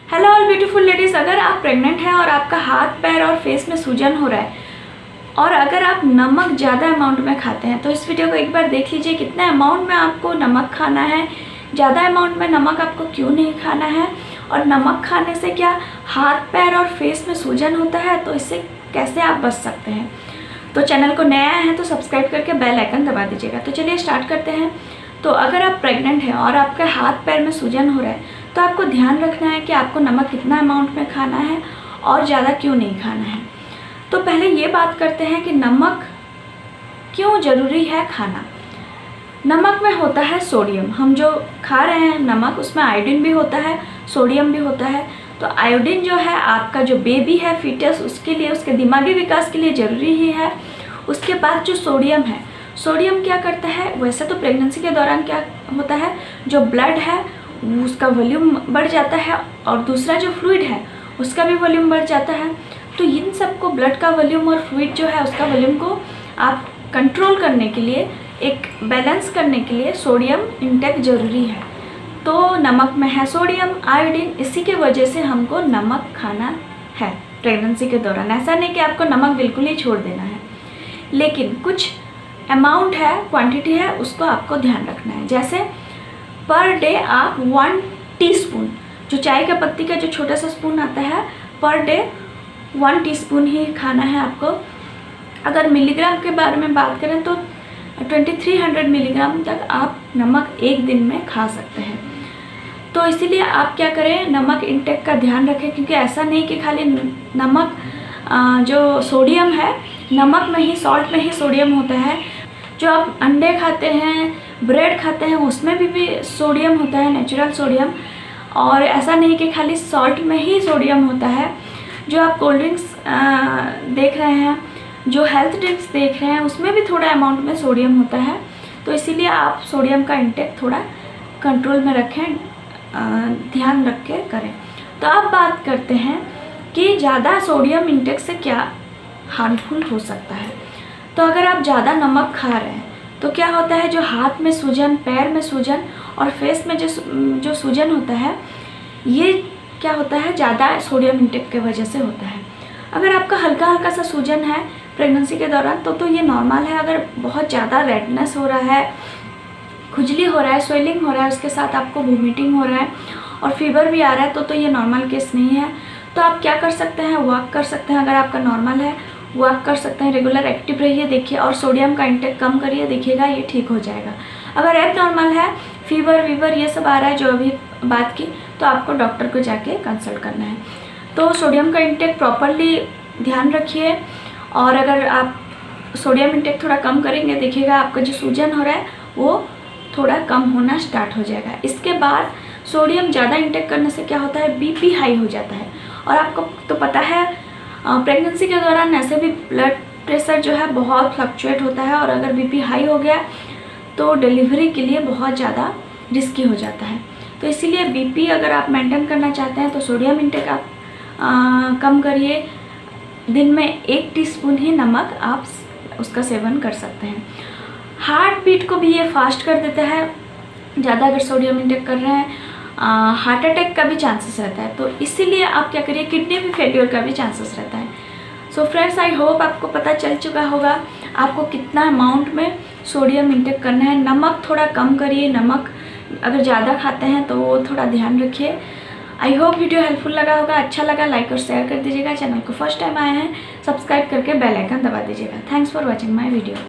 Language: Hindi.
हेलो ऑल ब्यूटीफुल लेडीज़, अगर आप प्रेग्नेंट हैं और आपका हाथ पैर और फेस में सूजन हो रहा है और अगर आप नमक ज़्यादा अमाउंट में खाते हैं तो इस वीडियो को एक बार देख लीजिए कितने अमाउंट में आपको नमक खाना है, ज़्यादा अमाउंट में नमक आपको क्यों नहीं खाना है और नमक खाने से क्या हाथ पैर और फेस में सूजन होता है तो इससे कैसे आप बच सकते हैं। तो चैनल को नया है तो सब्सक्राइब करके बेल आइकन दबा दीजिएगा। तो चलिए स्टार्ट करते हैं। तो अगर आप प्रेग्नेंट हैं और आपके हाथ पैर में सूजन हो रहा है तो आपको ध्यान रखना है कि आपको नमक कितना अमाउंट में खाना है और ज़्यादा क्यों नहीं खाना है। तो पहले ये बात करते हैं कि नमक क्यों ज़रूरी है खाना। नमक में होता है सोडियम, हम जो खा रहे हैं नमक उसमें आयोडीन भी होता है, सोडियम भी होता है। तो आयोडीन जो है आपका जो बेबी है फीटस उसके लिए, उसके दिमागी विकास के लिए ज़रूरी ही है। उसके बाद जो सोडियम है, सोडियम क्या करता है, वैसे तो प्रेगनेंसी के दौरान क्या होता है, जो ब्लड है उसका वॉल्यूम बढ़ जाता है और दूसरा जो फ्लूइड है उसका भी वॉल्यूम बढ़ जाता है। तो इन सबको ब्लड का वॉल्यूम और फ्लूइड जो है उसका वॉल्यूम को आप कंट्रोल करने के लिए, एक बैलेंस करने के लिए सोडियम इंटेक ज़रूरी है। तो नमक में है सोडियम, आयोडीन, इसी के वजह से हमको नमक खाना है प्रेगनेंसी के दौरान। ऐसा नहीं कि आपको नमक बिल्कुल ही छोड़ देना है, लेकिन कुछ अमाउंट है, क्वांटिटी है, उसको आपको ध्यान रखना है। जैसे पर डे आप 1 टीस्पून, जो चाय का पत्ती का जो छोटा सा स्पून आता है, पर डे 1 टीस्पून ही खाना है आपको। अगर मिलीग्राम के बारे में बात करें तो 2300 मिलीग्राम तक आप नमक एक दिन में खा सकते हैं। तो इसीलिए आप क्या करें, नमक इंटेक का ध्यान रखें, क्योंकि ऐसा नहीं कि खाली नमक जो सोडियम है नमक में ही, सॉल्ट में ही सोडियम होता है। जो आप अंडे खाते हैं, ब्रेड खाते हैं, उसमें भी सोडियम होता है, नेचुरल सोडियम। और ऐसा नहीं कि खाली सॉल्ट में ही सोडियम होता है। जो आप कोल्ड ड्रिंक्स देख रहे हैं, जो हेल्थ ड्रिंक्स देख रहे हैं, उसमें भी थोड़ा अमाउंट में सोडियम होता है। तो इसीलिए आप सोडियम का इंटेक थोड़ा कंट्रोल में रखें, ध्यान रख के करें। तो अब बात करते हैं कि ज़्यादा सोडियम इंटेक से क्या हार्मफुल हो सकता है। तो अगर आप ज़्यादा नमक खा रहे हैं तो क्या होता है, जो हाथ में सूजन, पैर में सूजन और फेस में जो सूजन होता है, ये क्या होता है, ज़्यादा सोडियम इंटेक की वजह से होता है। अगर आपका हल्का हल्का सा सूजन है प्रेगनेंसी के दौरान तो ये नॉर्मल है। अगर बहुत ज़्यादा रेडनेस हो रहा है, खुजली हो रहा है, स्वेलिंग हो रहा है, उसके साथ आपको वोमिटिंग हो रहा है और फीवर भी आ रहा है तो ये नॉर्मल केस नहीं है। तो आप क्या कर सकते हैं, वॉक कर सकते हैं। अगर आपका नॉर्मल है वॉक कर सकते हैं, रेगुलर एक्टिव रहिए, देखिए, और सोडियम का इंटेक कम करिए, देखिएगा ये ठीक हो जाएगा। अगर एब नॉर्मल है, फीवर वीवर ये सब आ रहा है जो अभी बात की, तो आपको डॉक्टर को जाके कंसल्ट करना है। तो सोडियम का इंटेक प्रॉपरली ध्यान रखिए, और अगर आप सोडियम इंटेक थोड़ा कम करेंगे, देखिएगा आपका जो सूजन हो रहा है वो थोड़ा कम होना स्टार्ट हो जाएगा। इसके बाद सोडियम ज़्यादा इंटेक करने से क्या होता है, बीपी हाई हो जाता है। और आपको तो पता है प्रेगनेंसी के दौरान ऐसे भी ब्लड प्रेशर जो है बहुत फ्लक्चुएट होता है, और अगर बीपी हाई हो गया तो डिलीवरी के लिए बहुत ज़्यादा रिस्की हो जाता है। तो इसीलिए बीपी अगर आप मेंटेन करना चाहते हैं तो सोडियम इंटेक आप कम करिए। दिन में 1 टीस्पून ही नमक आप उसका सेवन कर सकते हैं। हार्ट बीट को भी ये फास्ट कर देता है, ज़्यादा अगर सोडियम इंटेक कर रहे हैं। हार्ट अटैक का भी चांसेस रहता है, तो इसीलिए आप क्या करिए, किडनी भी फेल्योर का भी चांसेस रहता है। सो फ्रेंड्स, आई होप आपको पता चल चुका होगा आपको कितना अमाउंट में सोडियम इंटेक करना है। नमक थोड़ा कम करिए, नमक अगर ज़्यादा खाते हैं तो वो थोड़ा ध्यान रखिए। आई होप वीडियो हेल्पफुल लगा होगा। अच्छा लगा लाइक और शेयर कर दीजिएगा। चैनल को फर्स्ट टाइम आए हैं सब्सक्राइब करके बेल आइकन दबा दीजिएगा। Thanks for watching my video.